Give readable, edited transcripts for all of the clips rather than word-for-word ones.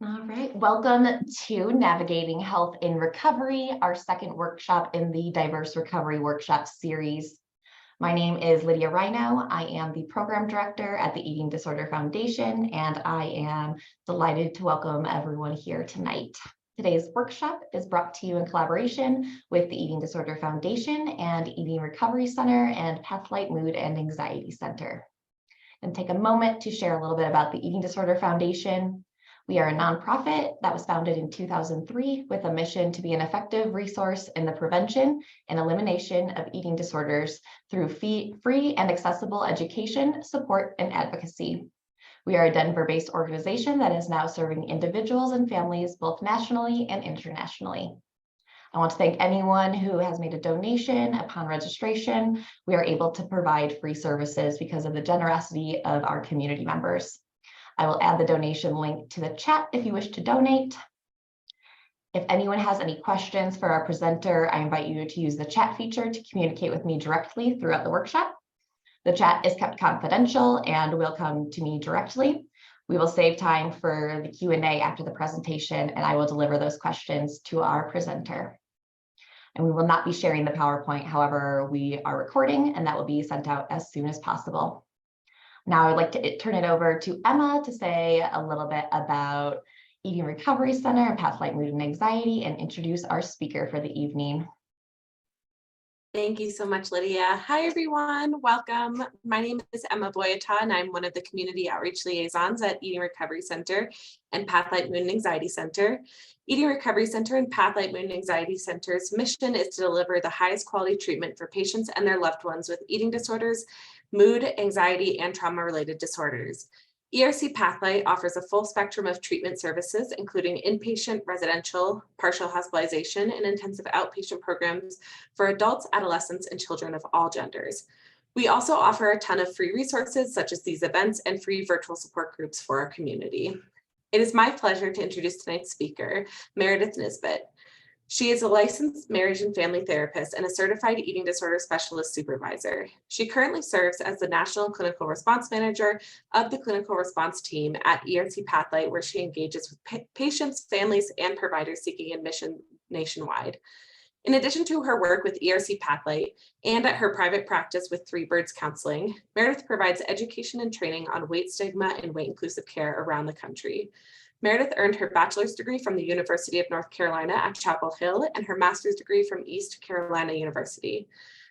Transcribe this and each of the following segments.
All right, welcome to Navigating Health in Recovery, our second workshop in the Diverse Recovery Workshop series. My name is Lydia Rhino. I am the program director at the Eating Disorder Foundation, and I am delighted to welcome everyone here tonight. Today's workshop is brought to you in collaboration with the Eating Disorder Foundation and Eating Recovery Center and Pathlight Mood and Anxiety Center. And take a moment to share a little bit about the Eating Disorder Foundation. We are a nonprofit that was founded in 2003 with a mission to be an effective resource in the prevention and elimination of eating disorders through free and accessible education, support, and advocacy. We are a Denver-based organization that is now serving individuals and families both nationally and internationally. I want to thank anyone who has made a donation upon registration. We are able to provide free services because of the generosity of our community members. I will add the donation link to the chat if you wish to donate. If anyone has any questions for our presenter, I invite you to use the chat feature to communicate with me directly throughout the workshop. The chat is kept confidential and will come to me directly. We will save time for the Q&A after the presentation, and I will deliver those questions to our presenter. And we will not be sharing the PowerPoint, however, we are recording, and that will be sent out as soon as possible. Now I'd like to turn it over to Emma to say a little bit about Eating Recovery Center and Pathlight Mood and Anxiety and introduce our speaker for the evening. Thank you so much, Lydia. Hi, everyone. Welcome. My name is Emma Boyata, and I'm one of the community outreach liaisons at Eating Recovery Center and Pathlight Mood and Anxiety Center. Eating Recovery Center and Pathlight Mood and Anxiety Center's mission is to deliver the highest quality treatment for patients and their loved ones with eating disorders, mood, anxiety, and trauma-related disorders. ERC Pathlight offers a full spectrum of treatment services, including inpatient, residential, partial hospitalization, and intensive outpatient programs for adults, adolescents, and children of all genders. We also offer a ton of free resources, such as these events and free virtual support groups for our community. It is my pleasure to introduce tonight's speaker, Meredith Nisbet. She is a licensed marriage and family therapist and a certified eating disorder specialist supervisor. She currently serves as the National Clinical Response Manager of the Clinical Response Team at ERC Pathlight, where she engages with patients, families, and providers seeking admission nationwide. In addition to her work with ERC Pathlight and at her private practice with Three Birds Counseling, Meredith provides education and training on weight stigma and weight-inclusive care around the country. Meredith earned her bachelor's degree from the University of North Carolina at Chapel Hill and her master's degree from East Carolina University.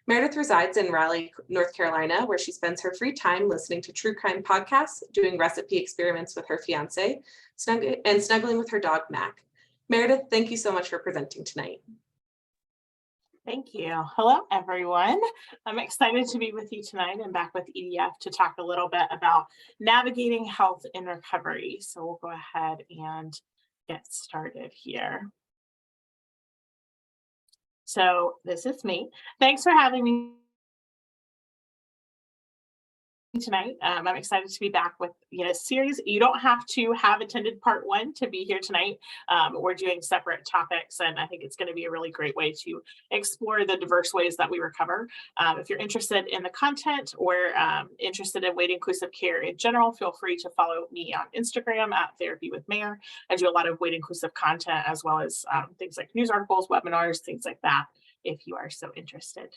Meredith resides in Raleigh, North Carolina, where she spends her free time listening to true crime podcasts, doing recipe experiments with her fiance, and snuggling with her dog, Mac. Meredith, thank you so much for presenting tonight. Thank you. Hello, everyone. I'm excited to be with you tonight and back with EDF to talk a little bit about navigating health in recovery. So we'll go ahead and get started here. So this is me. Thanks for having me tonight. I'm excited to be back with a series. You don't have to have attended part one to be here tonight. We're doing separate topics, and I think it's going to be a really great way to explore the diverse ways that we recover. If you're interested in the content or interested in weight inclusive care in general, feel free to follow me on Instagram at Therapy with Mayor. I do a lot of weight inclusive content, as well as things like news articles, webinars, things like that, if you are so interested.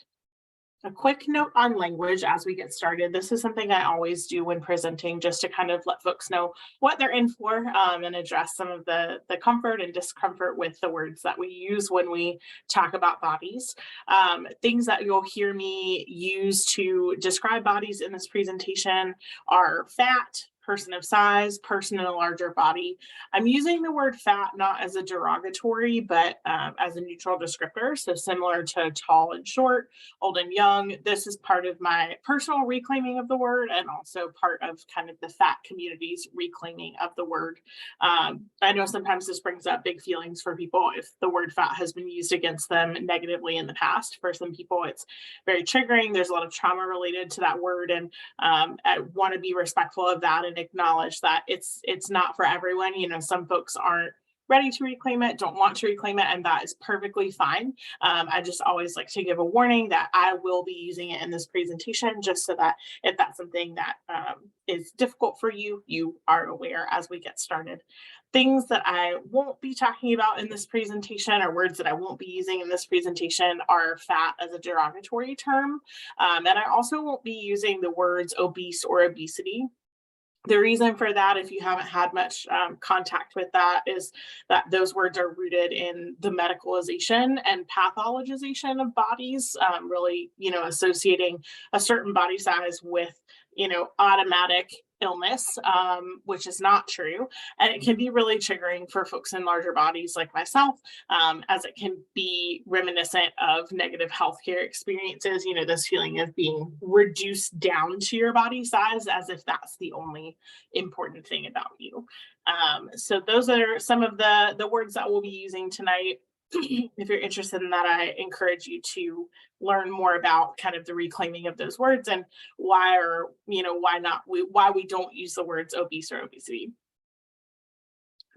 A quick note on language as we get started. This is something I always do when presenting, just to kind of let folks know what they're in for and address some of the comfort and discomfort with the words that we use when we talk about bodies. Things that you'll hear me use to describe bodies in this presentation are fat, person of size, person in a larger body. I'm using the word fat not as a derogatory, but as a neutral descriptor. So similar to tall and short, old and young. This is part of my personal reclaiming of the word, and also part of kind of the fat community's reclaiming of the word. I know sometimes this brings up big feelings for people if the word fat has been used against them negatively in the past. For some people, it's very triggering. There's a lot of trauma related to that word, and I want to be respectful of that and acknowledge that it's not for everyone. Some folks aren't ready to reclaim it, don't want to reclaim it, and that is perfectly fine. I just always like to give a warning that I will be using it in this presentation, just so that if that's something that is difficult for you, you are aware as we get started. Things that I won't be talking about in this presentation, or words that I won't be using in this presentation, are fat as a derogatory term. And I also won't be using the words obese or obesity. The reason for that, if you haven't had much contact with that, is that those words are rooted in the medicalization and pathologization of bodies, really, associating a certain body size with, automatic illness, which is not true. And it can be really triggering for folks in larger bodies like myself, as it can be reminiscent of negative healthcare experiences, this feeling of being reduced down to your body size as if that's the only important thing about you. So those are some of the words that we'll be using tonight. If you're interested in that, I encourage you to learn more about kind of the reclaiming of those words and why we don't use the words obese or obesity.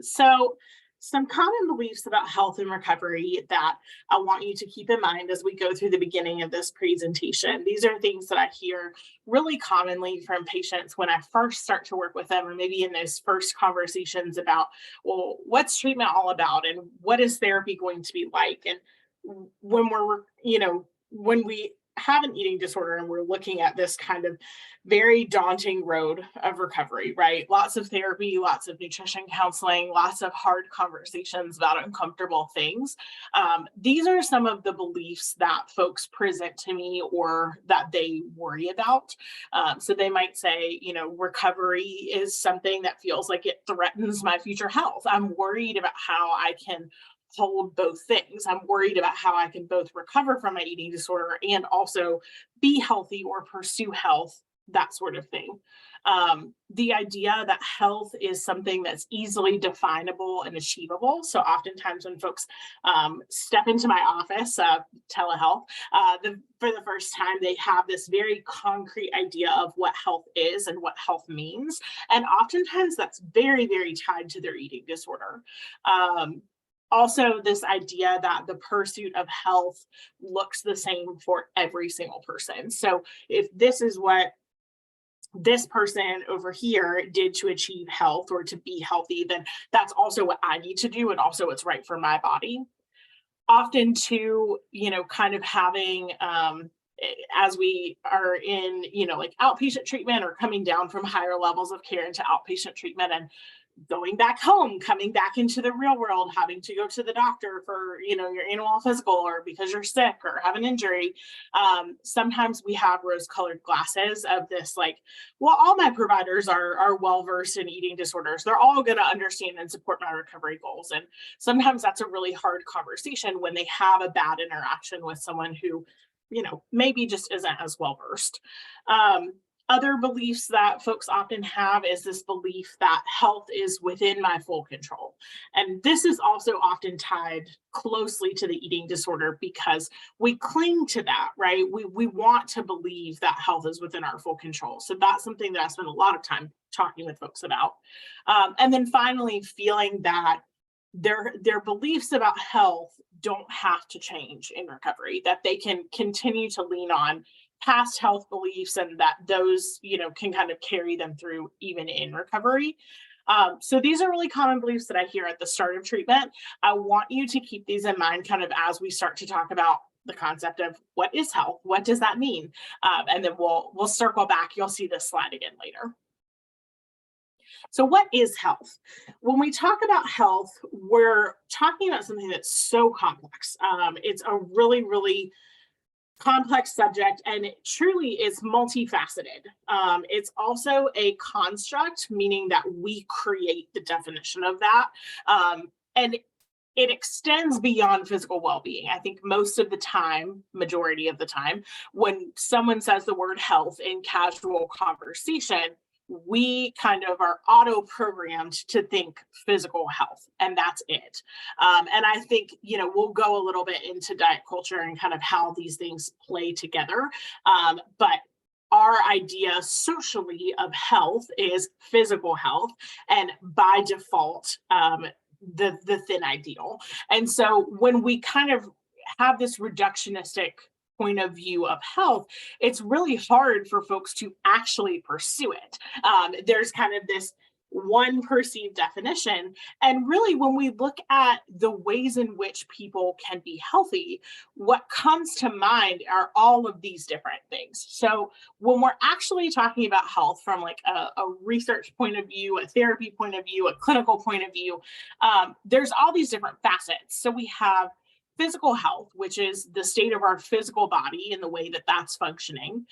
So some common beliefs about health and recovery that I want you to keep in mind as we go through the beginning of this presentation. These are things that I hear really commonly from patients when I first start to work with them, or maybe in those first conversations about, well, what's treatment all about and what is therapy going to be like? And when we have an eating disorder and we're looking at this kind of very daunting road of recovery, right? Lots of therapy, lots of nutrition counseling, lots of hard conversations about uncomfortable things. These are some of the beliefs that folks present to me or that they worry about. So they might say, recovery is something that feels like it threatens my future health. I'm worried about how I can hold both things. I'm worried about how I can both recover from my eating disorder and also be healthy or pursue health, that sort of thing. The idea that health is something that's easily definable and achievable. So oftentimes when folks step into my office, telehealth, for the first time, they have this very concrete idea of what health is and what health means. And oftentimes that's very, very tied to their eating disorder. Also, this idea that the pursuit of health looks the same for every single person. So if this is what this person over here did to achieve health or to be healthy, then that's also what I need to do and also what's right for my body. Often too, kind of having, as we are in, like outpatient treatment or coming down from higher levels of care into outpatient treatment and going back home, coming back into the real world, having to go to the doctor for, your annual physical or because you're sick or have an injury. Sometimes we have rose-colored glasses of this, like, well, all my providers are well-versed in eating disorders. They're all going to understand and support my recovery goals. And sometimes that's a really hard conversation when they have a bad interaction with someone who, maybe just isn't as well-versed. Other beliefs that folks often have is this belief that health is within my full control. And this is also often tied closely to the eating disorder because we cling to that, right? We want to believe that health is within our full control. So that's something that I spend a lot of time talking with folks about. And then finally, feeling that their beliefs about health don't have to change in recovery, that they can continue to lean on past health beliefs and that those, can kind of carry them through even in recovery. So these are really common beliefs that I hear at the start of treatment. I want you to keep these in mind kind of as we start to talk about the concept of what is health, what does that mean? And then we'll circle back. You'll see this slide again later. So what is health? When we talk about health, we're talking about something that's so complex. It's a really, really complex subject, and it truly is multifaceted. It's also a construct, meaning that we create the definition of that. And it extends beyond physical well-being. I think most of the time, majority of the time, when someone says the word health in casual conversation, we kind of are auto-programmed to think physical health, and that's it. And I think, we'll go a little bit into diet culture and kind of how these things play together. But our idea socially of health is physical health. And by default, the thin ideal. And so when we kind of have this reductionistic point of view of health, it's really hard for folks to actually pursue it. There's kind of this one perceived definition. And really, when we look at the ways in which people can be healthy, what comes to mind are all of these different things. So when we're actually talking about health from like a research point of view, a therapy point of view, a clinical point of view, there's all these different facets. So we have physical health, which is the state of our physical body and the way that that's functioning.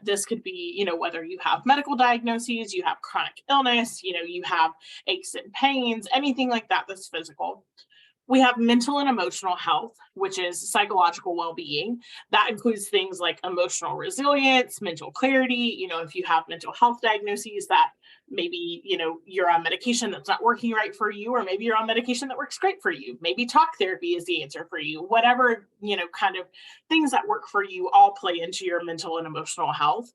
This could be, whether you have medical diagnoses, you have chronic illness, you have aches and pains, anything like that that's physical. We have mental and emotional health, which is psychological well-being. That includes things like emotional resilience, mental clarity. If you have mental health diagnoses that maybe, you're on medication that's not working right for you, or maybe you're on medication that works great for you. Maybe talk therapy is the answer for you. Whatever, kind of things that work for you all play into your mental and emotional health.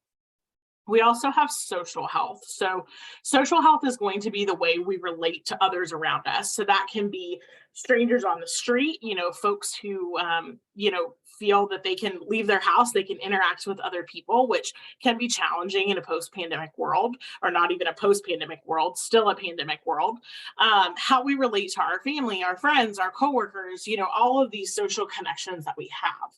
We also have social health. So social health is going to be the way we relate to others around us. So that can be strangers on the street, folks who, feel that they can leave their house, they can interact with other people, which can be challenging in a post-pandemic world, or not even a post-pandemic world, still a pandemic world. How we relate to our family, our friends, our coworkers, all of these social connections that we have.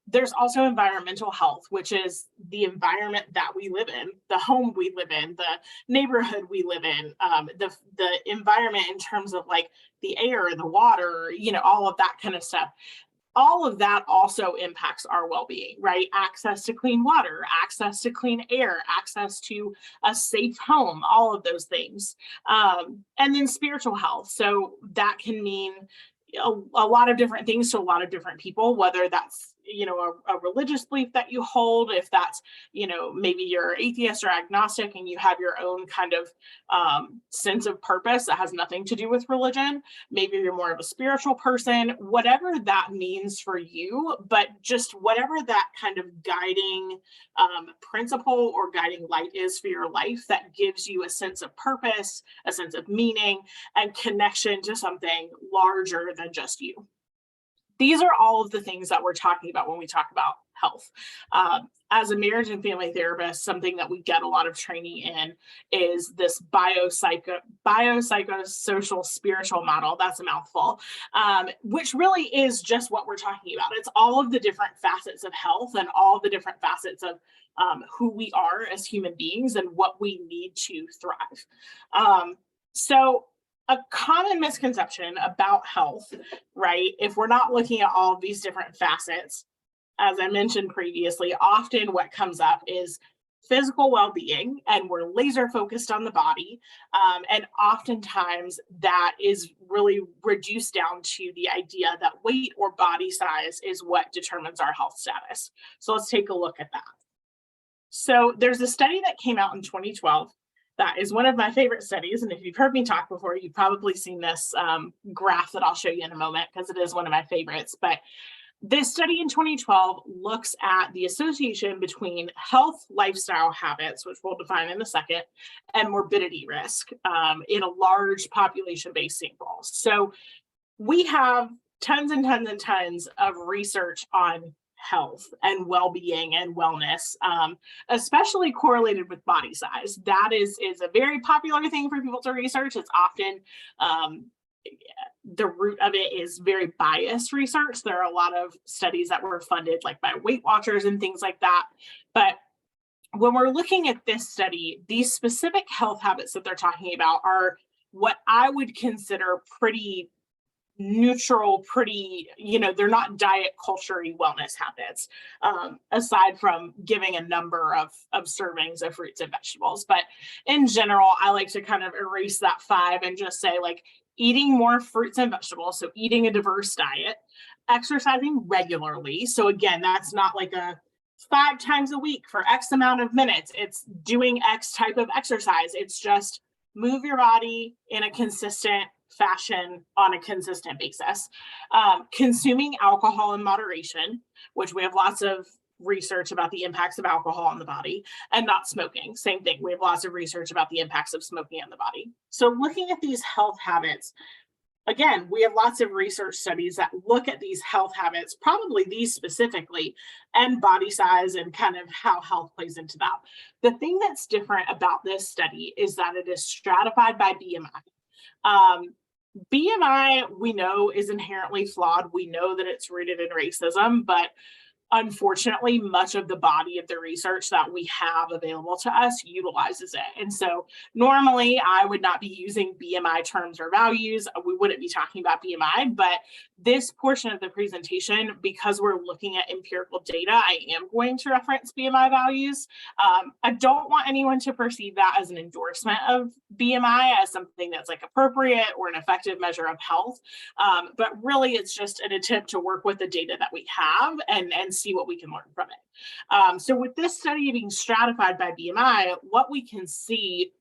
There's also environmental health, which is the environment that we live in, the home we live in, the neighborhood we live in, the environment in terms of like the air, the water, all of that kind of stuff. All of that also impacts our well-being, right? Access to clean water, access to clean air, access to a safe home, all of those things. And then spiritual health. So that can mean a lot of different things to a lot of different people, whether that's a religious belief that you hold, if that's maybe you're atheist or agnostic and you have your own kind of sense of purpose that has nothing to do with religion. Maybe you're more of a spiritual person, whatever that means for you, but just whatever that kind of guiding principle or guiding light is for your life that gives you a sense of purpose, a sense of meaning, and connection to something larger than just you. These are all of the things that we're talking about when we talk about health. As a marriage and family therapist, something that we get a lot of training in is this biopsychosocial spiritual model. That's a mouthful, which really is just what we're talking about. It's all of the different facets of health and all the different facets of who we are as human beings and what we need to thrive. So a common misconception about health, right? If we're not looking at all of these different facets, as I mentioned previously, often what comes up is physical well-being, and we're laser focused on the body. And oftentimes that is really reduced down to the idea that weight or body size is what determines our health status. So let's take a look at that. So there's a study that came out in 2012. That is one of my favorite studies. And if you've heard me talk before, you've probably seen this graph that I'll show you in a moment because it is one of my favorites. But this study in 2012 looks at the association between health lifestyle habits, which we'll define in a second, and morbidity risk in a large population-based sample. So we have tons and tons and tons of research on health and well-being and wellness, especially correlated with body size. That is a very popular thing for people to research. It's often the root of it is very biased research. There are a lot of studies that were funded like by Weight Watchers and things like that. But when we're looking at this study, these specific health habits that they're talking about are what I would consider pretty neutral, pretty, they're not diet culture-y wellness habits, aside from giving a number of servings of fruits and vegetables. But in general, I like to kind of erase that 5 and just say like eating more fruits and vegetables. So eating a diverse diet, exercising regularly. So again, that's not like a 5 times a week for X amount of minutes. It's doing X type of exercise. It's just move your body in a consistent fashion on a consistent basis. Consuming alcohol in moderation, which we have lots of research about the impacts of alcohol on the body, and not smoking. Same thing. We have lots of research about the impacts of smoking on the body. So looking at these health habits, again, we have lots of research studies that look at these health habits, probably these specifically, and body size and kind of how health plays into that. The thing that's different about this study is that it is stratified by BMI. BMI, we know, is inherently flawed. We know that it's rooted in racism, but unfortunately, much of the body of the research that we have available to us utilizes it. And so normally I would not be using BMI terms or values. We wouldn't be talking about BMI, but this portion of the presentation, because we're looking at empirical data, I am going to reference BMI values. I don't want anyone to perceive that as an endorsement of BMI as something that's like appropriate or an effective measure of health. But really it's just an attempt to work with the data that we have and see what we can learn from it. So with this study being stratified by BMI, what we can see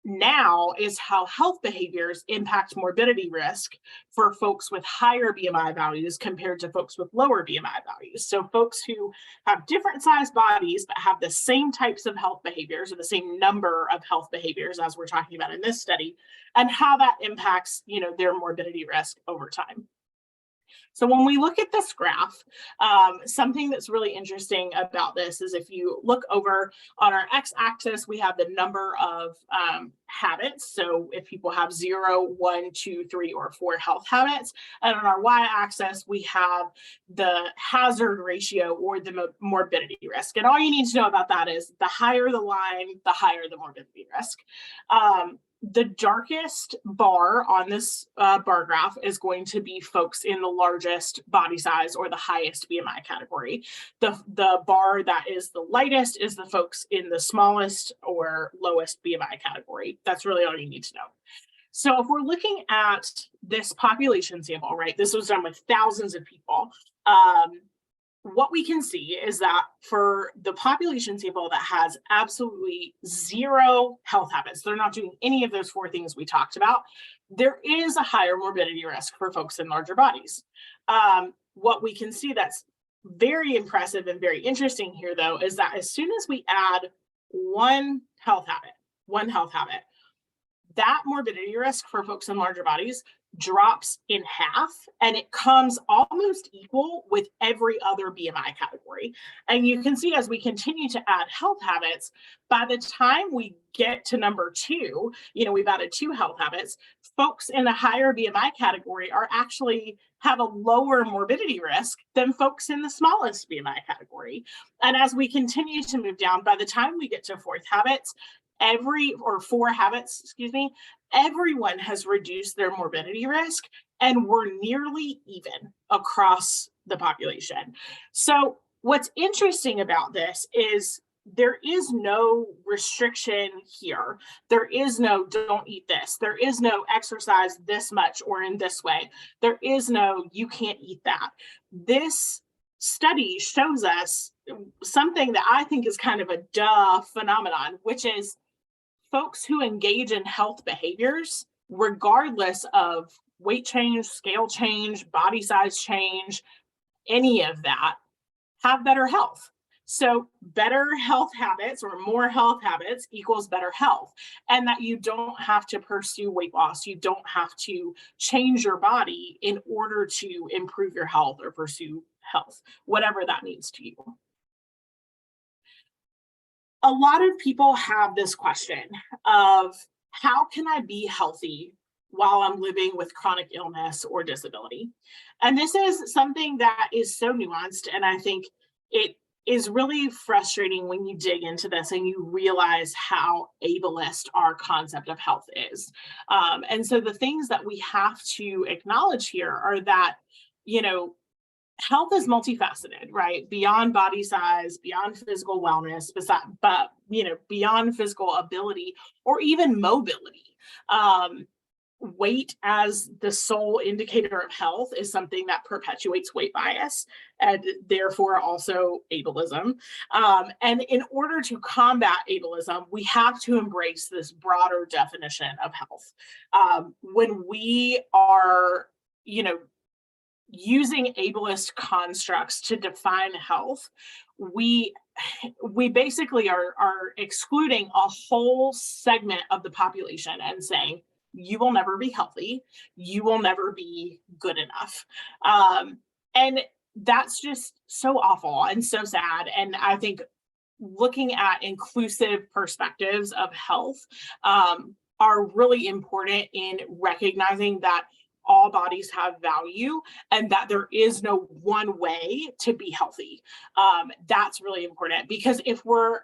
now is how health behaviors impact morbidity risk for folks with higher BMI values compared to folks with lower BMI values. So folks who have different sized bodies but have the same types of health behaviors or the same number of health behaviors as we're talking about in this study, and how that impacts, their morbidity risk over time. So when we look at this graph, something that's really interesting about this is if you look over on our x-axis, we have the number of habits. So if people have 0, 1, 2, 3, or 4 health habits, and on our y-axis, we have the hazard ratio or the morbidity risk. And all you need to know about that is the higher the line, the higher the morbidity risk. The darkest bar on this bar graph is going to be folks in the largest body size or the highest BMI category. The bar that is the lightest is the folks in the smallest or lowest BMI category. That's really all you need to know. So if we're looking at this population sample, right, this was done with thousands of people. What we can see is that for the population sample that has absolutely 0 health habits, they're not doing any of those 4 things we talked about, there is a higher morbidity risk for folks in larger bodies. What we can see that's very impressive and very interesting here, though, is that as soon as we add one health habit, that morbidity risk for folks in larger bodies drops in half, and it comes almost equal with every other BMI category. And you can see as we continue to add health habits, by the time we get to number 2, we've added 2 health habits, folks in the higher BMI category are actually have a lower morbidity risk than folks in the smallest BMI category. And as we continue to move down, by the time we get to 4 habits, everyone has reduced their morbidity risk, and we're nearly even across the population. So what's interesting about this is there is no restriction here. There is no don't eat this. There is no exercise this much or in this way. There is no you can't eat that. This study shows us something that I think is kind of a duh phenomenon, which is folks who engage in health behaviors, regardless of weight change, scale change, body size change, any of that, have better health. So better health habits or more health habits equals better health. And that you don't have to pursue weight loss. You don't have to change your body in order to improve your health or pursue health, whatever that means to you. A lot of people have this question of how can I be healthy while I'm living with chronic illness or disability? And this is something that is so nuanced, and I think it is really frustrating when you dig into this and you realize how ableist our concept of health is. And so the things that we have to acknowledge here are that, health is multifaceted, right? Beyond body size, beyond physical wellness, but beyond physical ability or even mobility. Weight as the sole indicator of health is something that perpetuates weight bias and therefore also ableism. And in order to combat ableism, we have to embrace this broader definition of health. When we are, using ableist constructs to define health, we basically are excluding a whole segment of the population and saying, you will never be healthy, you will never be good enough. And that's just so awful and so sad. And I think looking at inclusive perspectives of health are really important in recognizing that all bodies have value and that there is no one way to be healthy. That's really important, because if we're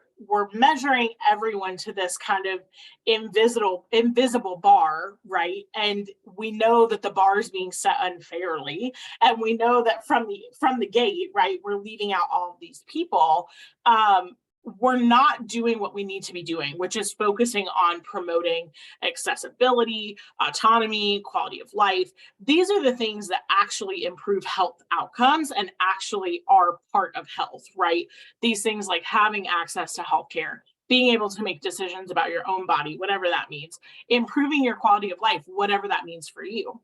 measuring everyone to this kind of invisible bar, right? And we know that the bar is being set unfairly, and we know that from the gate, right, we're leaving out all of these people. We're not doing what we need to be doing, which is focusing on promoting accessibility, autonomy, quality of life. These are the things that actually improve health outcomes and actually are part of health, right? These things like having access to healthcare, being able to make decisions about your own body, whatever that means, improving your quality of life, whatever that means for you.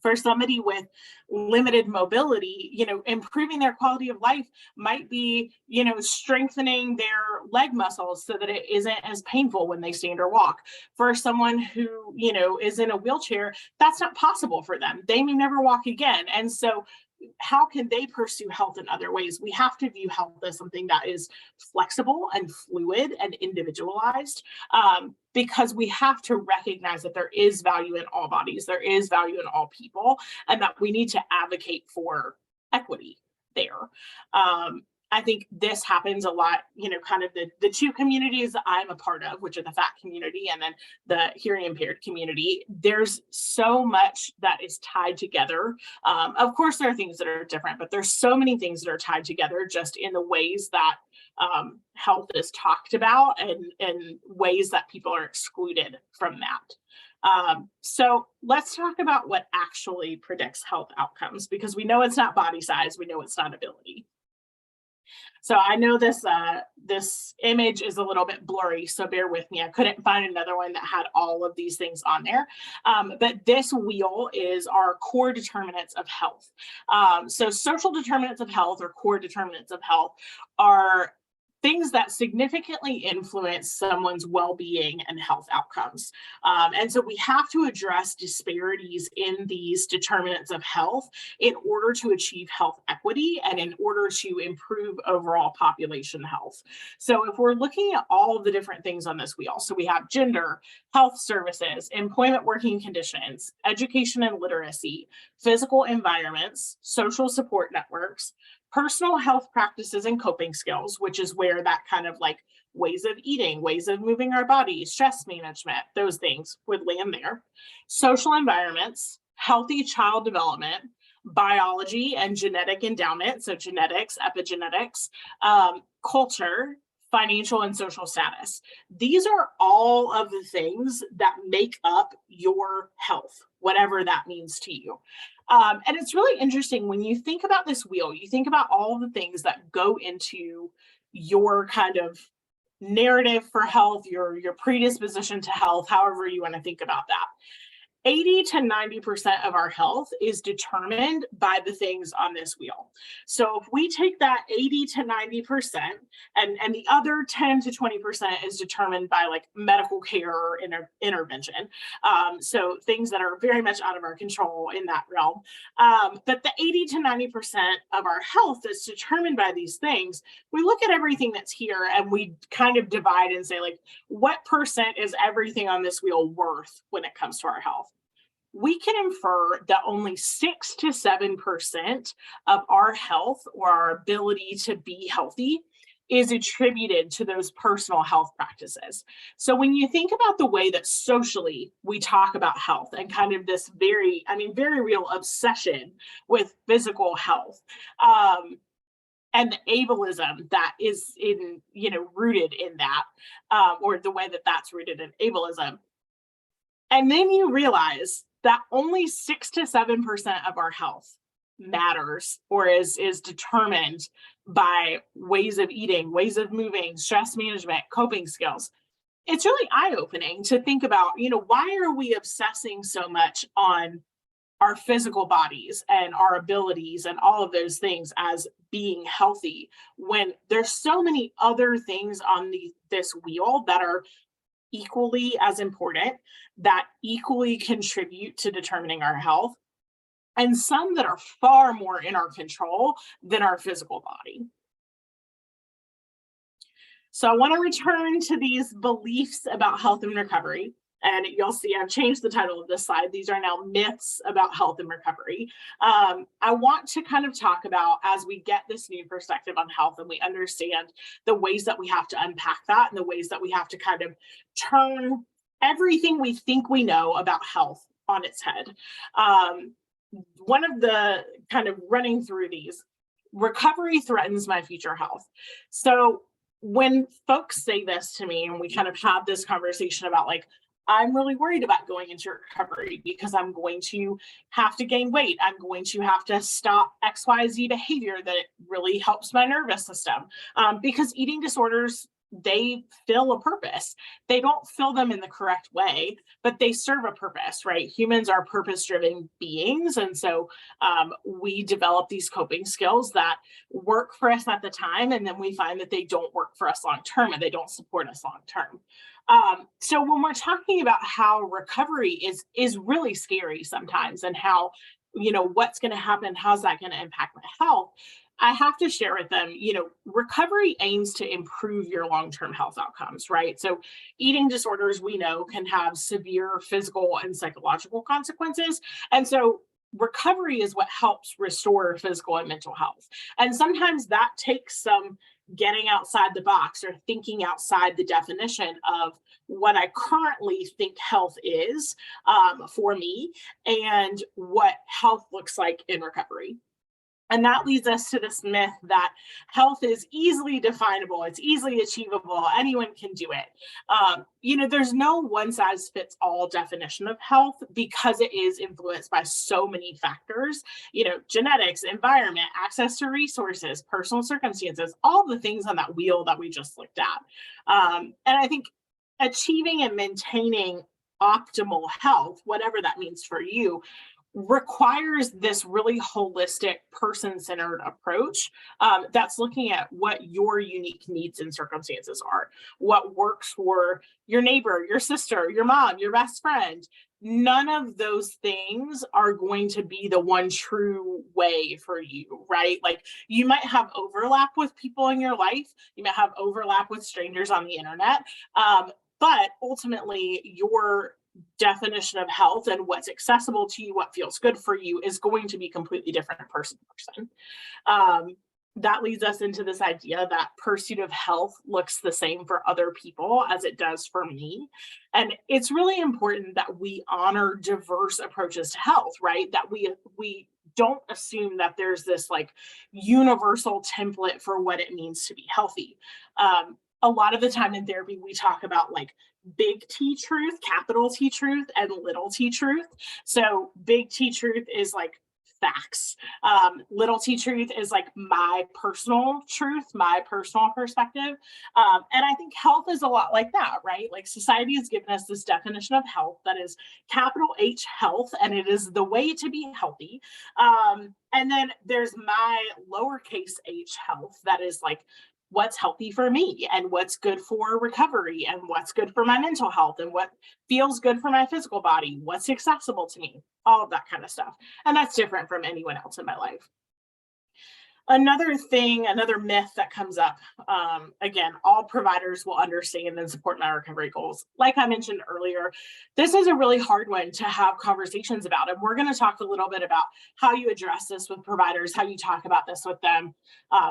For somebody with limited mobility, improving their quality of life might be, strengthening their leg muscles so that it isn't as painful when they stand or walk. For someone who, is in a wheelchair, that's not possible for them. They may never walk again. And so how can they pursue health in other ways? We have to view health as something that is flexible and fluid and individualized, because we have to recognize that there is value in all bodies, there is value in all people, and that we need to advocate for equity there. I think this happens a lot, kind of the two communities that I'm a part of, which are the fat community and then the hearing impaired community. There's so much that is tied together. Of course, there are things that are different, but there's so many things that are tied together just in the ways that health is talked about and ways that people are excluded from that. So let's talk about what actually predicts health outcomes, because we know it's not body size, we know it's not ability. So I know this image is a little bit blurry, so bear with me. I couldn't find another one that had all of these things on there. But this wheel is our core determinants of health. So social determinants of health, or core determinants of health, are things that significantly influence someone's well-being and health outcomes. And so we have to address disparities in these determinants of health in order to achieve health equity and in order to improve overall population health. So if we're looking at all of the different things on this wheel, so we have gender, health services, employment working conditions, education and literacy, physical environments, social support networks, personal health practices and coping skills, which is where that kind of like ways of eating, ways of moving our bodies, stress management, those things would land there. Social environments, healthy child development, biology and genetic endowment, so genetics, epigenetics, culture, financial and social status. These are all of the things that make up your health, whatever that means to you. And it's really interesting when you think about this wheel, you think about all the things that go into your kind of narrative for health, your predisposition to health, however you want to think about that. 80 to 90% of our health is determined by the things on this wheel. So if we take that 80 to 90% and the other 10 to 20% is determined by like medical care or intervention. So things that are very much out of our control in that realm. But the 80 to 90% of our health is determined by these things. We look at everything that's here and we kind of divide and say like, what percent is everything on this wheel worth when it comes to our health? We can infer that only 6 to 7% of our health or our ability to be healthy is attributed to those personal health practices. So when you think about the way that socially we talk about health and kind of this very real obsession with physical health, and the ableism that is rooted in that, or the way that that's rooted in ableism. And then you realize that only 6 to 7% of our health matters or is determined by ways of eating, ways of moving, stress management, coping skills. It's really eye-opening to think about, why are we obsessing so much on our physical bodies and our abilities and all of those things as being healthy, when there's so many other things on this wheel that are equally as important, that equally contribute to determining our health, and some that are far more in our control than our physical body. So I want to return to these beliefs about health and recovery. And you'll see I've changed the title of this slide. These are now myths about health and recovery. I want to kind of talk about, as we get this new perspective on health and we understand the ways that we have to unpack that and the ways that we have to kind of turn everything we think we know about health on its head. One of the kind of running through these, recovery threatens my future health. So when folks say this to me and we kind of have this conversation about like, I'm really worried about going into recovery because I'm going to have to gain weight. I'm going to have to stop XYZ behavior that really helps my nervous system. Because eating disorders, they fill a purpose. They don't fill them in the correct way, but they serve a purpose, right? Humans are purpose-driven beings. And so we develop these coping skills that work for us at the time. And then we find that they don't work for us long-term and they don't support us long-term. So when we're talking about how recovery is really scary sometimes and how, what's going to happen, how's that going to impact my health, I have to share with them, recovery aims to improve your long-term health outcomes, right? So eating disorders, we know, can have severe physical and psychological consequences. And so recovery is what helps restore physical and mental health. And sometimes that takes some getting outside the box or thinking outside the definition of what I currently think health is for me and what health looks like in recovery. And that leads us to this myth that health is easily definable, it's easily achievable, anyone can do it. There's no one size fits all definition of health because it is influenced by so many factors, genetics, environment, access to resources, personal circumstances, all the things on that wheel that we just looked at. And I think achieving and maintaining optimal health, whatever that means for you, requires this really holistic, person-centered approach that's looking at what your unique needs and circumstances are, what works for your neighbor, your sister, your mom, your best friend. None of those things are going to be the one true way for you, right? Like you might have overlap with people in your life, you might have overlap with strangers on the internet, but ultimately your definition of health and what's accessible to you, what feels good for you, is going to be completely different person to person. That leads us into this idea that pursuit of health looks the same for other people as it does for me. And it's really important that we honor diverse approaches to health, right? That we don't assume that there's this like universal template for what it means to be healthy. A lot of the time in therapy, we talk about like big T truth, capital T truth, and little t truth. So big T truth is like facts. Little t truth is like my personal truth, my personal perspective. And I think health is a lot like that, right? Like society has given us this definition of health that is capital H health, and it is the way to be healthy. And then there's my lowercase h health that is like what's healthy for me and what's good for recovery and what's good for my mental health and what feels good for my physical body, what's accessible to me, all of that kind of stuff. And that's different from anyone else in my life. Another myth that comes up, again, all providers will understand and support my recovery goals. Like I mentioned earlier, this is a really hard one to have conversations about. And we're going to talk a little bit about how you address this with providers, how you talk about this with them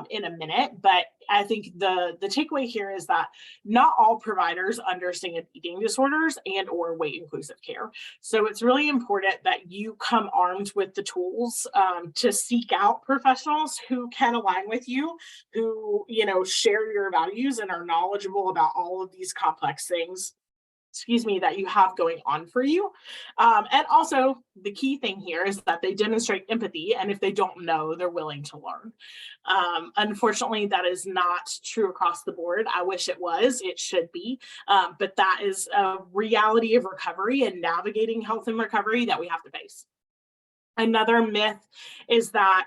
in a minute. But I think the takeaway here is that not all providers understand eating disorders and or weight inclusive care. So it's really important that you come armed with the tools to seek out professionals who can align with you, who, share your values and are knowledgeable about all of these complex things, that you have going on for you. And also the key thing here is that they demonstrate empathy. And if they don't know, they're willing to learn. Unfortunately, that is not true across the board. I wish it was, it should be. But that is a reality of recovery and navigating health and recovery that we have to face. Another myth is that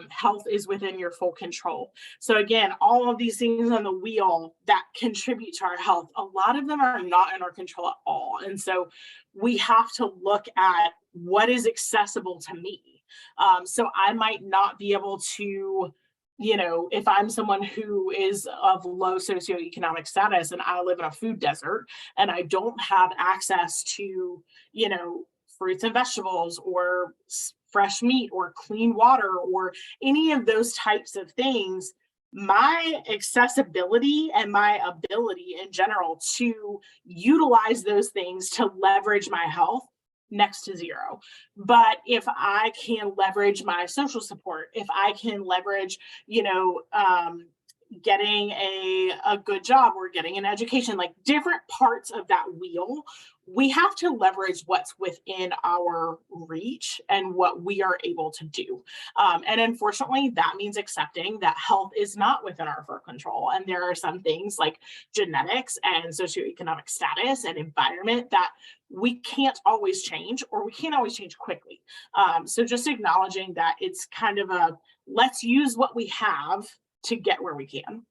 health is within your full control. So again, all of these things on the wheel that contribute to our health, a lot of them are not in our control at all. And so we have to look at what is accessible to me. So I might not be able to, if I'm someone who is of low socioeconomic status and I live in a food desert and I don't have access to, fruits and vegetables or fresh meat or clean water or any of those types of things, my accessibility and my ability in general to utilize those things to leverage my health next to zero. But if I can leverage my social support, if I can leverage, getting a good job or getting an education, like different parts of that wheel, we have to leverage what's within our reach and what we are able to do. And unfortunately, that means accepting that health is not within our full control. And there are some things like genetics and socioeconomic status and environment that we can't always change, or we can't always change quickly. So just acknowledging that it's kind of let's use what we have to get where we can.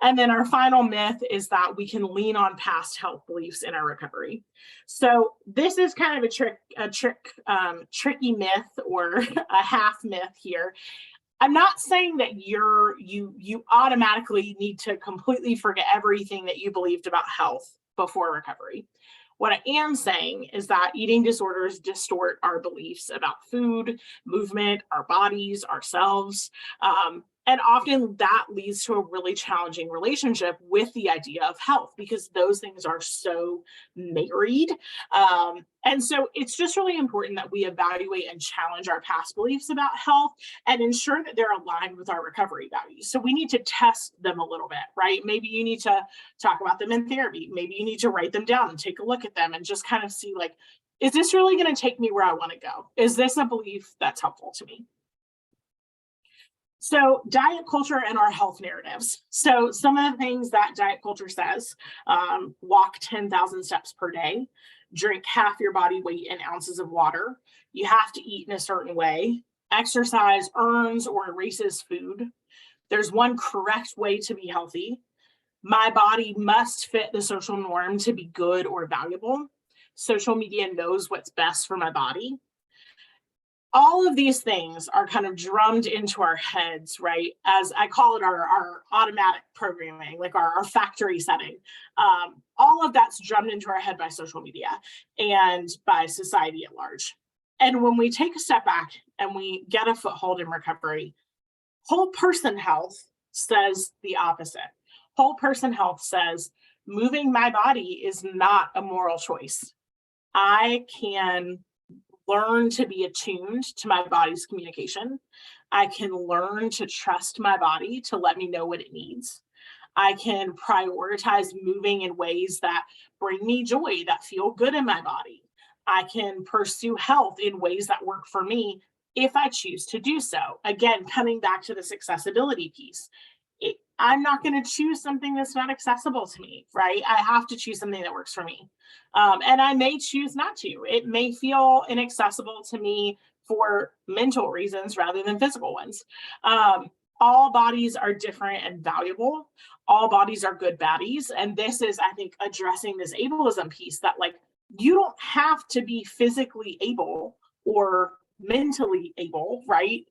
And then our final myth is that we can lean on past health beliefs in our recovery. So this is kind of a tricky myth or a half myth here. I'm not saying that you automatically need to completely forget everything that you believed about health before recovery. What I am saying is that eating disorders distort our beliefs about food, movement, our bodies, ourselves. And often that leads to a really challenging relationship with the idea of health because those things are so married. And so it's just really important that we evaluate and challenge our past beliefs about health and ensure that they're aligned with our recovery values. So we need to test them a little bit, right? Maybe you need to talk about them in therapy. Maybe you need to write them down and take a look at them and just kind of see, like, is this really going to take me where I want to go? Is this a belief that's helpful to me? So diet culture and our health narratives. So some of the things that diet culture says, walk 10,000 steps per day, drink half your body weight in ounces of water. You have to eat in a certain way. Exercise earns or erases food. There's one correct way to be healthy. My body must fit the social norm to be good or valuable. Social media knows what's best for my body. All of these things are kind of drummed into our heads, right? As I call it, our automatic programming, like our factory setting. All of that's drummed into our head by social media and by society at large. And when we take a step back and we get a foothold in recovery, whole person health says the opposite. Whole person health says moving my body is not a moral choice. I can learn to be attuned to my body's communication. I can learn to trust my body to let me know what it needs. I can prioritize moving in ways that bring me joy, that feel good in my body. I can pursue health in ways that work for me if I choose to do so. Again, coming back to this accessibility piece. I'm not going to choose something that's not accessible to me, right? I have to choose something that works for me. And I may choose not to. It may feel inaccessible to me for mental reasons rather than physical ones. All bodies are different and valuable. All bodies are good baddies. And this is, I think, addressing this ableism piece that, like, you don't have to be physically able or mentally able, right?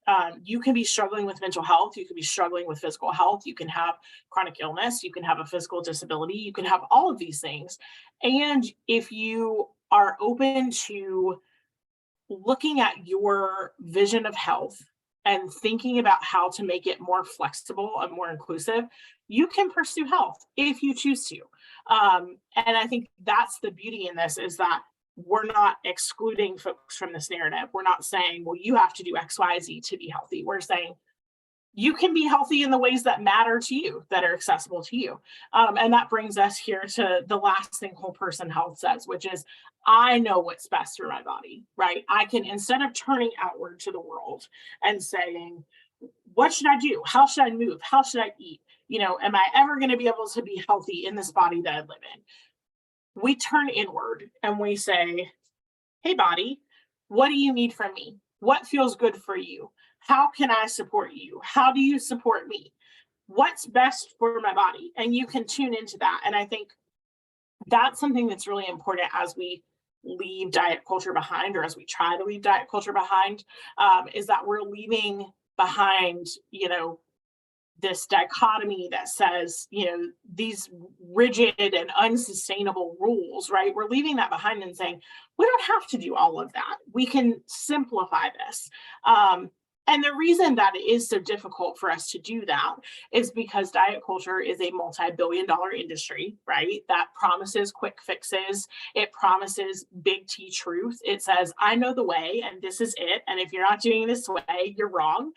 You can be struggling with mental health. You can be struggling with physical health. You can have chronic illness. You can have a physical disability. You can have all of these things. And if you are open to looking at your vision of health and thinking about how to make it more flexible and more inclusive, you can pursue health if you choose to. And I think that's the beauty in this, is that we're not excluding folks from this narrative. We're not saying, well, you have to do X, Y, Z to be healthy. We're saying you can be healthy in the ways that matter to you, that are accessible to you. And that brings us here to the last thing whole person health says, which is, I know what's best for my body, right? I can, instead of turning outward to the world and saying, what should I do? How should I move? How should I eat? Am I ever going to be able to be healthy in this body that I live in? We turn inward and we say, hey, body, what do you need from me? What feels good for you? How can I support you? How do you support me? What's best for my body? And you can tune into that. And I think that's something that's really important as we leave diet culture behind, or as we try to leave diet culture behind, is that we're leaving behind, this dichotomy that says, these rigid and unsustainable rules, right? We're leaving that behind and saying, we don't have to do all of that. We can simplify this. And the reason that it is so difficult for us to do that is because diet culture is a multi-billion-dollar industry, right? That promises quick fixes. It promises big T truth. It says, I know the way, and this is it. And if you're not doing this way, you're wrong.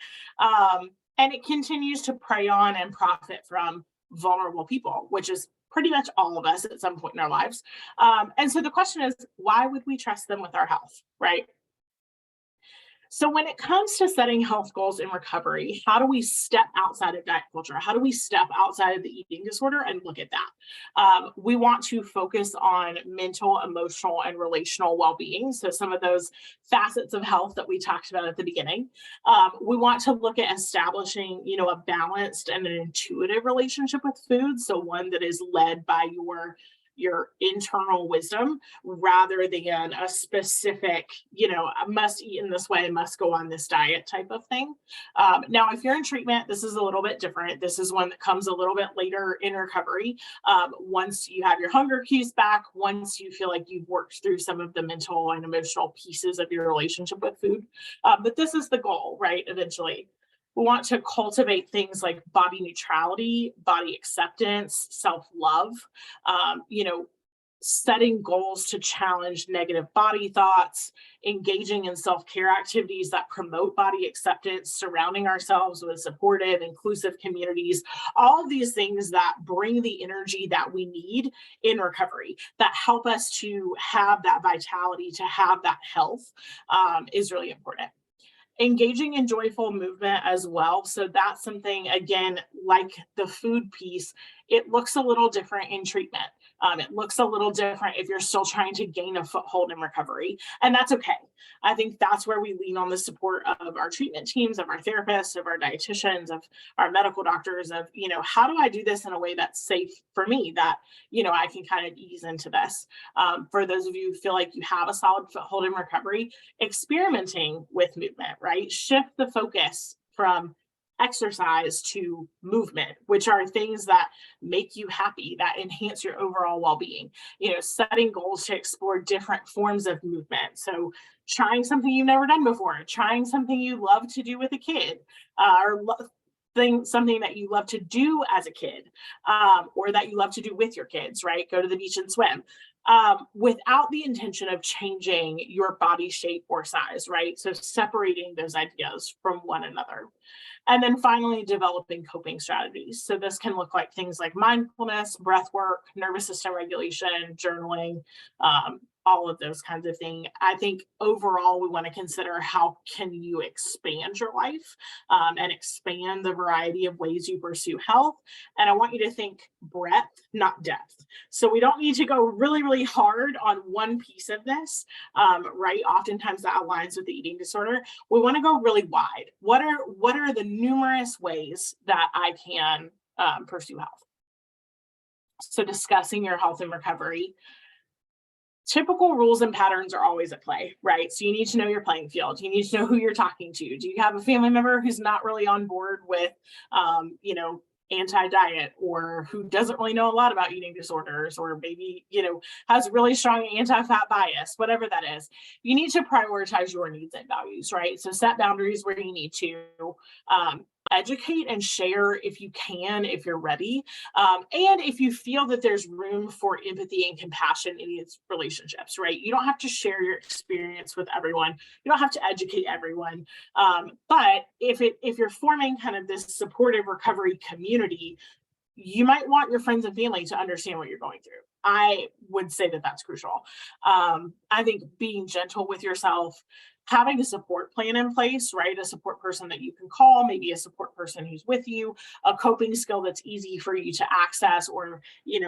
And it continues to prey on and profit from vulnerable people, which is pretty much all of us at some point in our lives. And so the question is, why would we trust them with our health, right? So when it comes to setting health goals in recovery, how do we step outside of diet culture? How do we step outside of the eating disorder and look at that? We want to focus on mental, emotional, and relational well-being. So some of those facets of health that we talked about at the beginning. We want to look at establishing, a balanced and an intuitive relationship with food. So one that is led by your internal wisdom rather than a specific, must eat in this way, must go on this diet type of thing. Now, if you're in treatment, this is a little bit different. This is one that comes a little bit later in recovery. Once you have your hunger cues back, once you feel like you've worked through some of the mental and emotional pieces of your relationship with food. But this is the goal, right? Eventually. We want to cultivate things like body neutrality, body acceptance, self-love, setting goals to challenge negative body thoughts, engaging in self-care activities that promote body acceptance, surrounding ourselves with supportive, inclusive communities, all of these things that bring the energy that we need in recovery, that help us to have that vitality, to have that health, is really important. Engaging in joyful movement as well. So that's something, again, like the food piece, it looks a little different in treatment. It looks a little different if you're still trying to gain a foothold in recovery, and that's okay. I think that's where we lean on the support of our treatment teams, of our therapists, of our dietitians, of our medical doctors, of, how do I do this in a way that's safe for me, that, I can kind of ease into this. For those of you who feel like you have a solid foothold in recovery, experimenting with movement, right? Shift the focus from exercise to movement, which are things that make you happy, that enhance your overall well-being. Setting goals to explore different forms of movement. So trying something you've never done before, trying something you love to do with a kid, or something that you love to do as a kid, or that you love to do with your kids, right? Go to the beach and swim. Without the intention of changing your body shape or size, right? So separating those ideas from one another. And then finally, developing coping strategies. So this can look like things like mindfulness, breath work, nervous system regulation, journaling, all of those kinds of things. I think overall, we want to consider how can you expand your life and expand the variety of ways you pursue health. And I want you to think breadth, not depth. So we don't need to go really, really hard on one piece of this, right? Oftentimes that aligns with the eating disorder. We want to go really wide. What are the numerous ways that I can pursue health? So discussing your health and recovery. Typical rules and patterns are always at play, right? So you need to know your playing field. You need to know who you're talking to. Do you have a family member who's not really on board with, anti-diet, or who doesn't really know a lot about eating disorders, or maybe, has really strong anti-fat bias, whatever that is? You need to prioritize your needs and values, right? So set boundaries where you need to. Educate and share if you can, if you're ready. And if you feel that there's room for empathy and compassion in these relationships, right? You don't have to share your experience with everyone. You don't have to educate everyone. But if you're forming kind of this supportive recovery community, you might want your friends and family to understand what you're going through. I would say that that's crucial. I think being gentle with yourself, having a support plan in place, right? A support person that you can call, maybe a support person who's with you, a coping skill that's easy for you to access, or,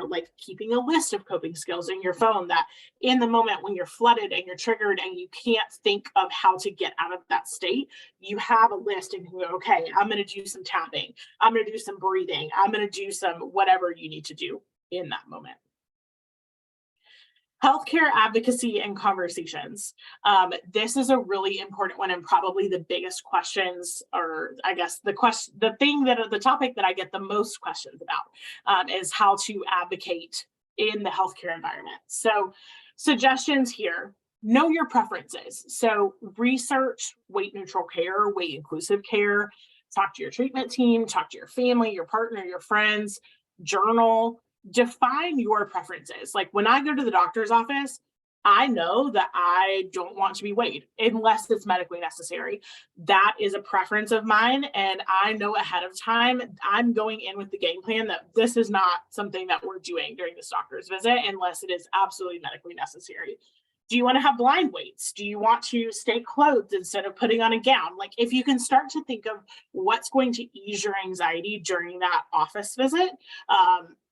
like keeping a list of coping skills in your phone that in the moment when you're flooded and you're triggered and you can't think of how to get out of that state, you have a list and you go, okay, I'm going to do some tapping. I'm going to do some breathing. I'm going to do some whatever you need to do in that moment. Healthcare advocacy and conversations. This is a really important one, and probably the biggest questions, or I guess the topic that I get the most questions about is how to advocate in the healthcare environment. So suggestions here: know your preferences. So research weight neutral care, weight inclusive care, talk to your treatment team, talk to your family, your partner, your friends, journal. Define your preferences. Like when I go to the doctor's office, I know that I don't want to be weighed unless it's medically necessary. That is a preference of mine. And I know ahead of time, I'm going in with the game plan that this is not something that we're doing during this doctor's visit unless it is absolutely medically necessary. Do you want to have blind weights? Do you want to stay clothed instead of putting on a gown? Like if you can start to think of what's going to ease your anxiety during that office visit,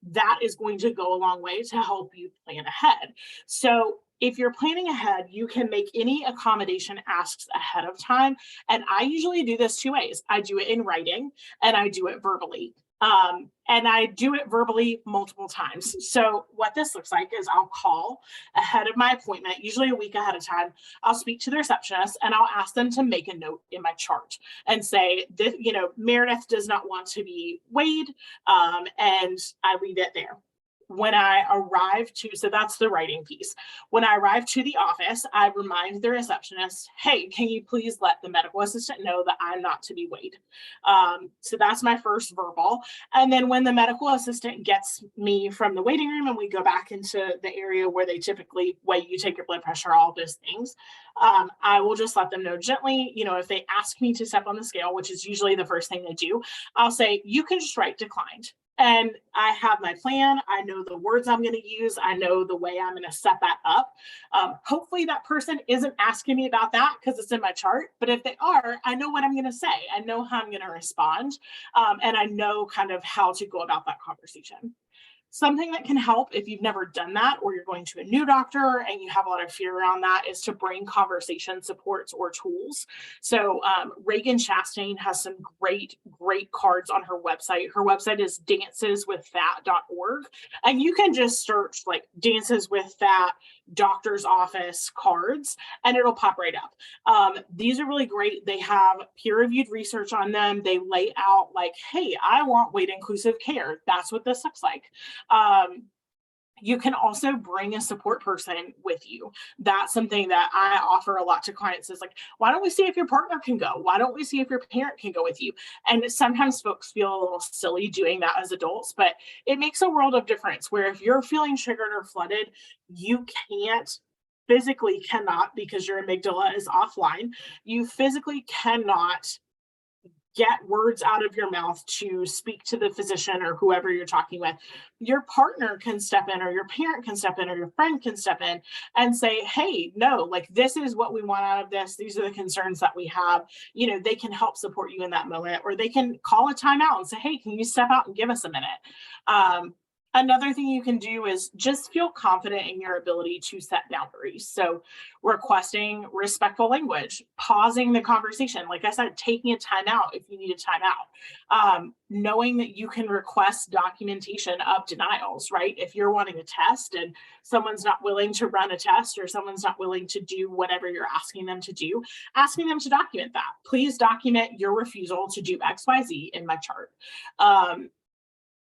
that is going to go a long way to help you plan ahead. So if you're planning ahead, you can make any accommodation asks ahead of time. And I usually do this two ways. I do it in writing and I do it verbally. And I do it verbally multiple times. So what this looks like is I'll call ahead of my appointment, usually a week ahead of time. I'll speak to the receptionist and I'll ask them to make a note in my chart and say, this, Meredith does not want to be weighed, and I leave it there. When I arrive so that's the writing piece. When I arrive to the office, I remind the receptionist, hey, can you please let the medical assistant know that I'm not to be weighed? So that's my first verbal. And then when the medical assistant gets me from the waiting room and we go back into the area where they typically weigh you, take your blood pressure, all those things, I will just let them know gently. If they ask me to step on the scale, which is usually the first thing they do, I'll say, you can just write declined. And I have my plan. I know the words I'm going to use. I know the way I'm going to set that up. Hopefully that person isn't asking me about that because it's in my chart. But if they are, I know what I'm going to say. I know how I'm going to respond. And I know kind of how to go about that conversation. Something that can help if you've never done that or you're going to a new doctor and you have a lot of fear around that is to bring conversation supports or tools. So Reagan Chastain has some great cards on her website. Her website is danceswithfat.org. And you can just search like Dances with Fat doctor's office cards and it'll pop right up. These are really great. They have peer-reviewed research on them. They lay out like, hey, I want weight inclusive care. That's what this looks like. You can also bring a support person with you. That's something that I offer a lot to clients is like, why don't we see if your partner can go? Why don't we see if your parent can go with you? And sometimes folks feel a little silly doing that as adults, but it makes a world of difference where if you're feeling triggered or flooded, you cannot, because your amygdala is offline, you physically cannot get words out of your mouth to speak to the physician or whoever you're talking with. Your partner can step in or your parent can step in or your friend can step in and say, hey, no, like this is what we want out of this. These are the concerns that we have. They can help support you in that moment, or they can call a timeout and say, hey, can you step out and give us a minute? Another thing you can do is just feel confident in your ability to set boundaries. So requesting respectful language, pausing the conversation. Like I said, taking a timeout if you need a timeout. Knowing that you can request documentation of denials, right? If you're wanting a test and someone's not willing to run a test or someone's not willing to do whatever you're asking them to do, asking them to document that. Please document your refusal to do XYZ in my chart.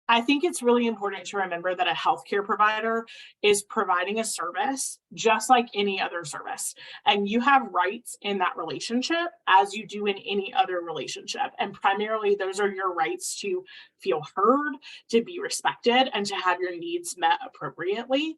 I think it's really important to remember that a healthcare provider is providing a service just like any other service. And you have rights in that relationship as you do in any other relationship. And primarily, those are your rights to feel heard, to be respected, and to have your needs met appropriately.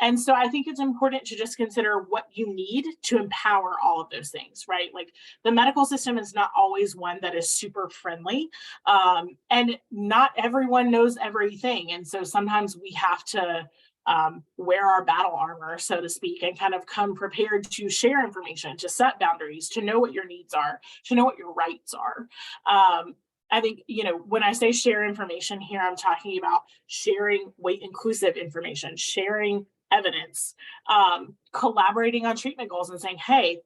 And so I think it's important to just consider what you need to empower all of those things, right? Like the medical system is not always one that is super friendly. And not everyone knows everything. And so sometimes we have to wear our battle armor, so to speak, and kind of come prepared to share information, to set boundaries, to know what your needs are, to know what your rights are. I think, when I say share information here, I'm talking about sharing weight inclusive information, sharing evidence, collaborating on treatment goals and saying, hey,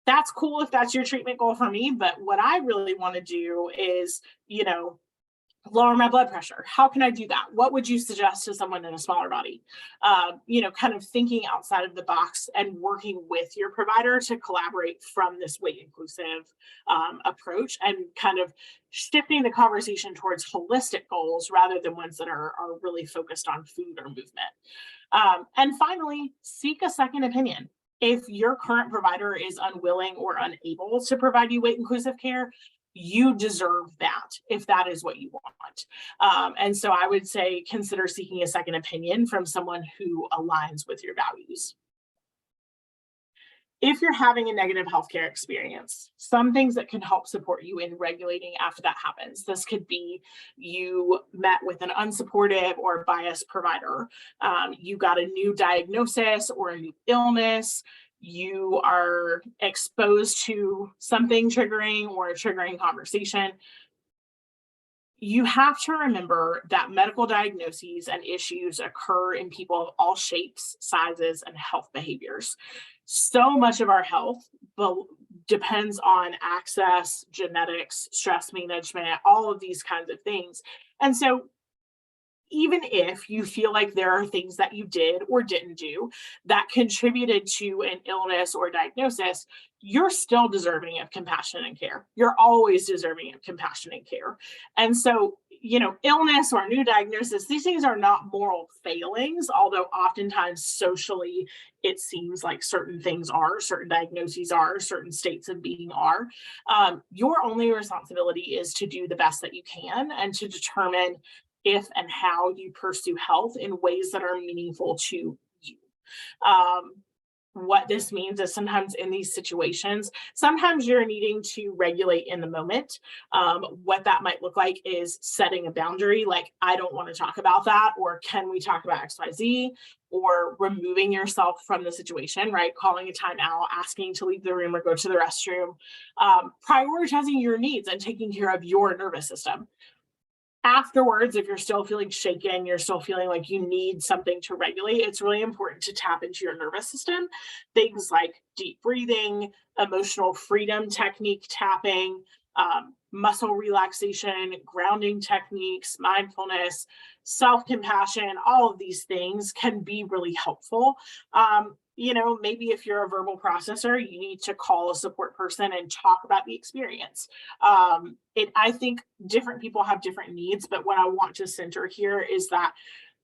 that's cool if that's your treatment goal for me, but what I really want to do is, lower my blood pressure. How can I do that? What would you suggest to someone in a smaller body? Kind of thinking outside of the box and working with your provider to collaborate from this weight inclusive approach, and kind of shifting the conversation towards holistic goals rather than ones that are really focused on food or movement. And finally, seek a second opinion. If your current provider is unwilling or unable to provide you weight inclusive care, you deserve that if that is what you want. And so I would say consider seeking a second opinion from someone who aligns with your values. If you're having a negative healthcare experience, some things that can help support you in regulating after that happens. This could be you met with an unsupportive or biased provider. You got a new diagnosis or a new illness. You are exposed to something triggering or a triggering conversation. You have to remember that medical diagnoses and issues occur in people of all shapes, sizes, and health behaviors. So much of our health depends on access, genetics, stress management, all of these kinds of things. And so even if you feel like there are things that you did or didn't do that contributed to an illness or diagnosis, you're still deserving of compassion and care. You're always deserving of compassion and care. And so, illness or new diagnosis, these things are not moral failings, although oftentimes socially it seems like certain things are, certain diagnoses are, certain states of being are. Your only responsibility is to do the best that you can and to determine if and how you pursue health in ways that are meaningful to you. What this means is sometimes in these situations, sometimes you're needing to regulate in the moment. What that might look like is setting a boundary, like, I don't want to talk about that, or can we talk about XYZ, or removing yourself from the situation, right? Calling a timeout, asking to leave the room or go to the restroom, prioritizing your needs and taking care of your nervous system. Afterwards, if you're still feeling shaken, you're still feeling like you need something to regulate, it's really important to tap into your nervous system. Things like deep breathing, emotional freedom technique tapping, muscle relaxation, grounding techniques, mindfulness, self-compassion, all of these things can be really helpful. Maybe if you're a verbal processor, you need to call a support person and talk about the experience. I think different people have different needs, but what I want to center here is that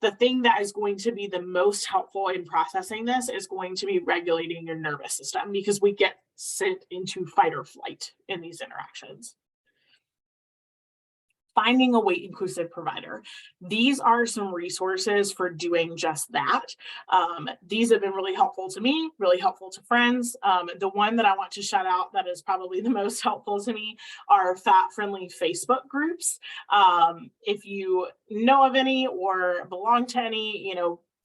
the thing that is going to be the most helpful in processing this is going to be regulating your nervous system, because we get sent into fight or flight in these interactions. Finding a weight inclusive provider. These are some resources for doing just that. These have been really helpful to me, really helpful to friends. The one that I want to shout out that is probably the most helpful to me are fat-friendly Facebook groups. If you know of any or belong to any,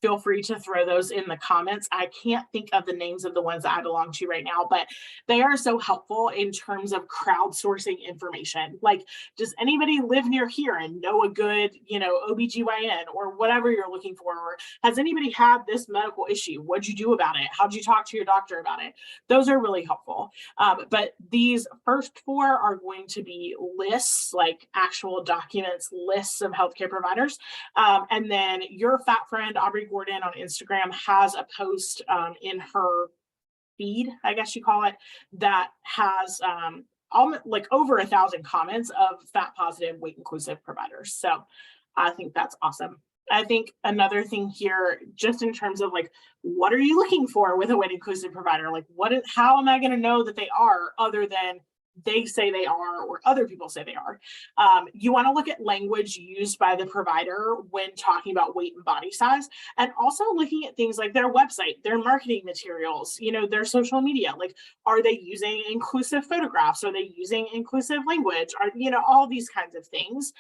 feel free to throw those in the comments. I can't think of the names of the ones that I belong to right now, but they are so helpful in terms of crowdsourcing information. Like, does anybody live near here and know a good, OBGYN or whatever you're looking for? Or has anybody had this medical issue? What'd you do about it? How'd you talk to your doctor about it? Those are really helpful. But these first four are going to be lists, like actual documents, lists of healthcare providers. And then your fat friend, Aubrey Gordon on Instagram, has a post in her feed, I guess you call it, that has like over 1,000 comments of fat positive, weight inclusive providers. So I think that's awesome. I think another thing here, just in terms of like, what are you looking for with a weight inclusive provider? Like, how am I going to know that they are, other than they say they are or other people say they are? You want to look at language used by the provider when talking about weight and body size, and also looking at things like their website, their marketing materials, their social media. Like, are they using inclusive photographs? Are they using inclusive language? Are, all these kinds of things.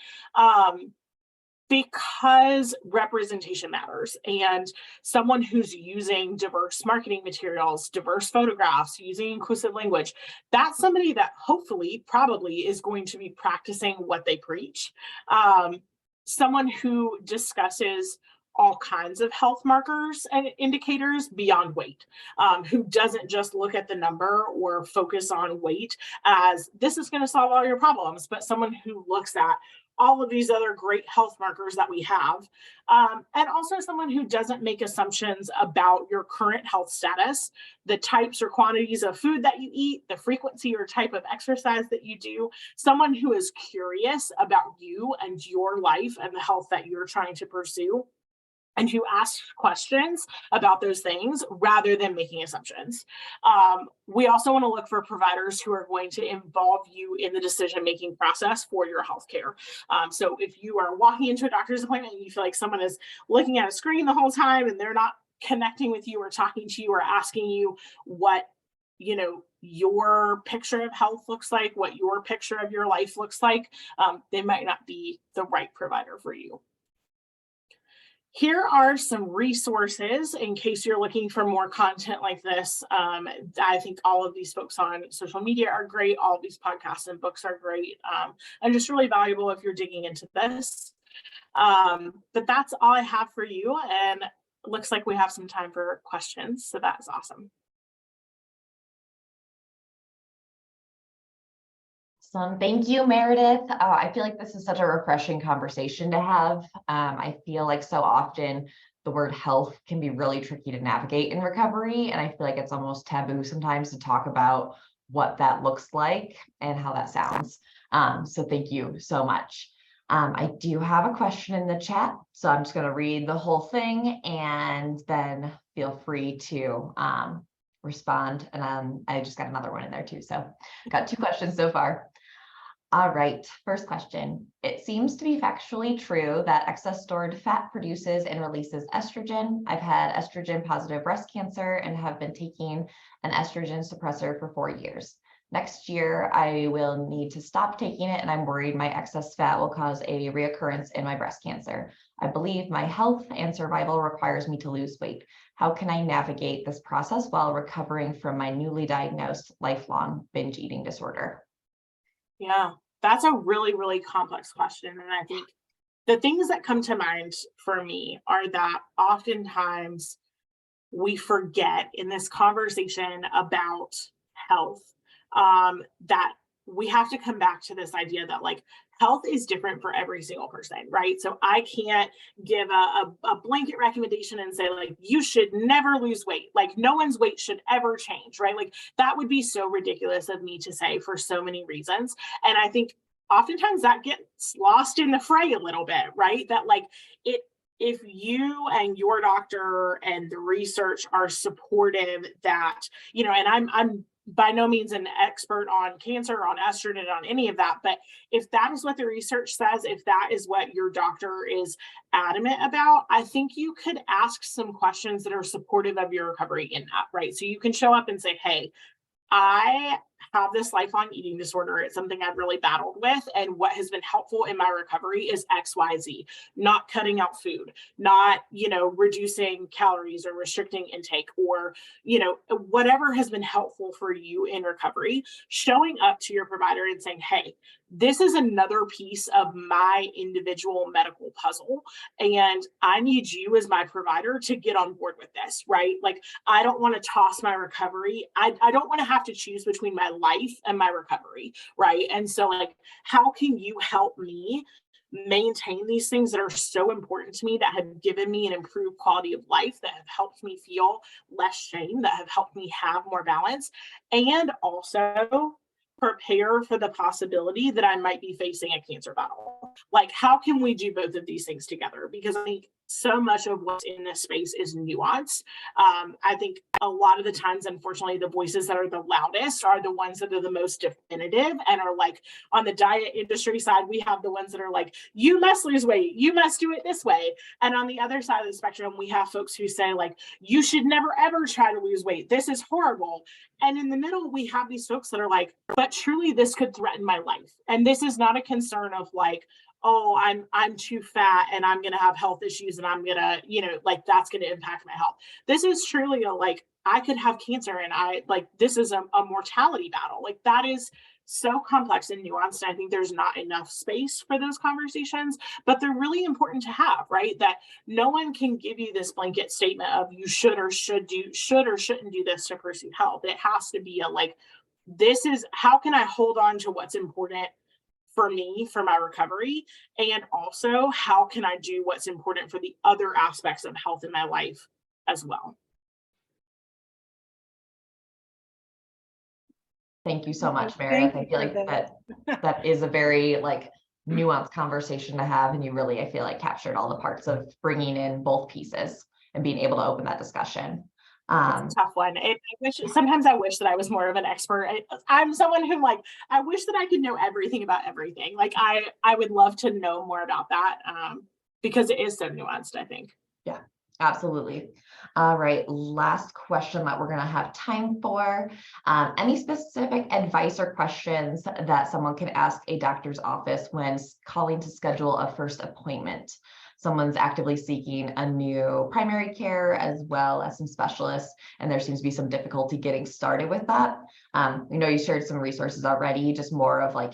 because representation matters, and someone who's using diverse marketing materials, diverse photographs, using inclusive language, that's somebody that hopefully probably is going to be practicing what they preach. Someone who discusses all kinds of health markers and indicators beyond weight, who doesn't just look at the number or focus on weight as this is going to solve all your problems, but someone who looks at all of these other great health markers that we have, and also someone who doesn't make assumptions about your current health status, the types or quantities of food that you eat, the frequency or type of exercise that you do, someone who is curious about you and your life and the health that you're trying to pursue, and who asks questions about those things rather than making assumptions. We also want to look for providers who are going to involve you in the decision-making process for your healthcare. So if you are walking into a doctor's appointment and you feel like someone is looking at a screen the whole time and they're not connecting with you or talking to you or asking you what your picture of health looks like, what your picture of your life looks like, they might not be the right provider for you. Here are some resources in case you're looking for more content like this. I think all of these folks on social media are great. All of these podcasts and books are great and just really valuable if you're digging into this. But that's all I have for you. And it looks like we have some time for questions. So that's awesome. Thank you, Meredith. I feel like this is such a refreshing conversation to have. I feel like so often the word health can be really tricky to navigate in recovery. And I feel like it's almost taboo sometimes to talk about what that looks like and how that sounds. So thank you so much. I do have a question in the chat, so I'm just going to read the whole thing and then feel free to respond. And I just got another one in there too. So I got 2 questions so far. All right, first question. It seems to be factually true that excess stored fat produces and releases estrogen. I've had estrogen positive breast cancer and have been taking an estrogen suppressor for 4 years. Next year, I will need to stop taking it, and I'm worried my excess fat will cause a reoccurrence in my breast cancer. I believe my health and survival requires me to lose weight. How can I navigate this process while recovering from my newly diagnosed lifelong binge eating disorder? Yeah, that's a really, really complex question. And I think the things that come to mind for me are that oftentimes we forget in this conversation about health, that we have to come back to this idea that like health is different for every single person, right? So I can't give a blanket recommendation and say like, you should never lose weight. Like no one's weight should ever change, right? Like that would be so ridiculous of me to say for so many reasons. And I think oftentimes that gets lost in the fray a little bit, right? That like if you and your doctor and the research are supportive that, and I'm by no means an expert on cancer, on estrogen, on any of that, but if that is what the research says, if that is what your doctor is adamant about, I think you could ask some questions that are supportive of your recovery in that, right? So you can show up and say, hey, I have this lifelong eating disorder. It's something I've really battled with. And what has been helpful in my recovery is XYZ, not cutting out food, not, reducing calories or restricting intake or, whatever has been helpful for you in recovery, showing up to your provider and saying, hey, this is another piece of my individual medical puzzle. And I need you as my provider to get on board with this, right? Like, I don't want to toss my recovery. I don't want to have to choose between my life and my recovery, right? And so like, how can you help me maintain these things that are so important to me, that have given me an improved quality of life, that have helped me feel less shame, that have helped me have more balance, and also prepare for the possibility that I might be facing a cancer battle? Like, how can we do both of these things together? Because I think so much of what's in this space is nuance. I think a lot of the times, unfortunately, the voices that are the loudest are the ones that are the most definitive and are like, on the diet industry side, we have the ones that are like, you must lose weight, you must do it this way. And on the other side of the spectrum, we have folks who say like, you should never ever try to lose weight, this is horrible. And in the middle, we have these folks that are like, but truly this could threaten my life. And this is not a concern of like, oh, I'm too fat and I'm gonna have health issues and I'm gonna, like that's gonna impact my health. This is truly a like, I could have cancer and this is a mortality battle. Like that is so complex and nuanced. And I think there's not enough space for those conversations, but they're really important to have, right? That no one can give you this blanket statement of you should or shouldn't do this to pursue health. It has to be a like, this is how can I hold on to what's important for me, for my recovery, and also how can I do what's important for the other aspects of health in my life as well. Thank you so much, Meredith. I feel like that is a very like nuanced conversation to have, and you really, I feel like, captured all the parts of bringing in both pieces and being able to open that discussion. It's a tough one. Sometimes I wish that I was more of an expert. I'm someone who I wish that I could know everything about everything. Like I would love to know more about that because it is so nuanced, I think. Yeah, absolutely. All right, last question that we're going to have time for. Any specific advice or questions that someone can ask a doctor's office when calling to schedule a first appointment? Someone's actively seeking a new primary care as well as some specialists, and there seems to be some difficulty getting started with that. You shared some resources already, just more of like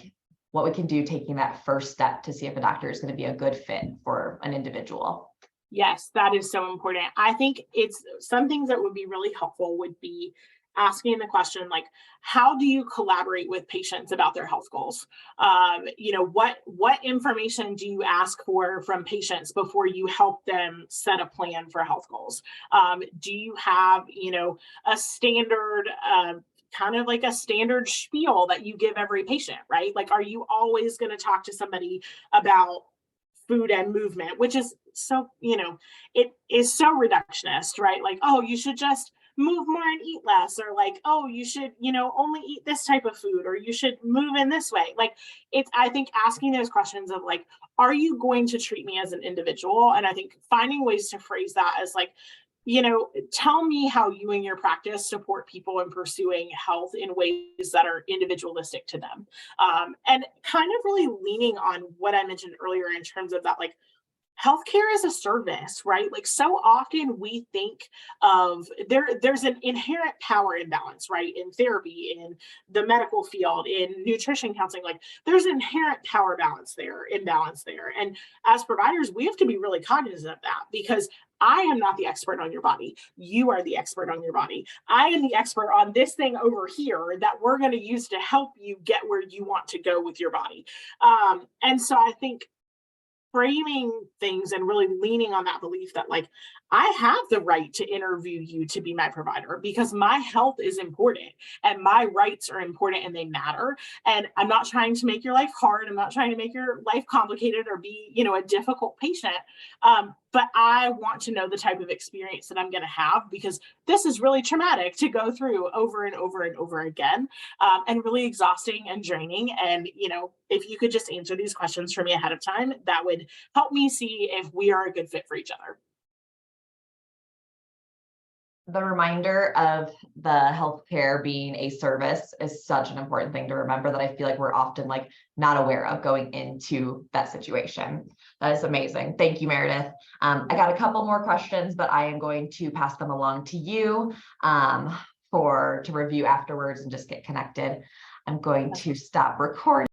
what we can do taking that first step to see if a doctor is going to be a good fit for an individual. Yes, that is so important. I think it's some things that would be really helpful would be asking the question like, how do you collaborate with patients about their health goals? What information do you ask for from patients before you help them set a plan for health goals? Do you have, a standard kind of like a standard spiel that you give every patient, right? Like, are you always going to talk to somebody about food and movement, which is so, it is so reductionist, right? Like, oh, you should just move more and eat less, or like, oh, you should, only eat this type of food, or you should move in this way. Like I think asking those questions of like, are you going to treat me as an individual? And I think finding ways to phrase that as like, tell me how you and your practice support people in pursuing health in ways that are individualistic to them. And kind of really leaning on what I mentioned earlier in terms of that, like, healthcare is a service, right? Like so often we think of there's an inherent power imbalance, right? In therapy, in the medical field, in nutrition counseling, like there's an inherent power imbalance there. And as providers, we have to be really cognizant of that because I am not the expert on your body. You are the expert on your body. I am the expert on this thing over here that we're going to use to help you get where you want to go with your body. And so I think framing things and really leaning on that belief that like I have the right to interview you to be my provider because my health is important and my rights are important and they matter. And I'm not trying to make your life hard. I'm not trying to make your life complicated or be, a difficult patient. But I want to know the type of experience that I'm going to have because this is really traumatic to go through over and over and over again, and really exhausting and draining. And, if you could just answer these questions for me ahead of time, that would help me see if we are a good fit for each other. The reminder of the healthcare being a service is such an important thing to remember that I feel like we're often like not aware of going into that situation. That is amazing. Thank you, Meredith. I got a couple more questions, but I am going to pass them along to you to review afterwards and just get connected. I'm going to stop recording.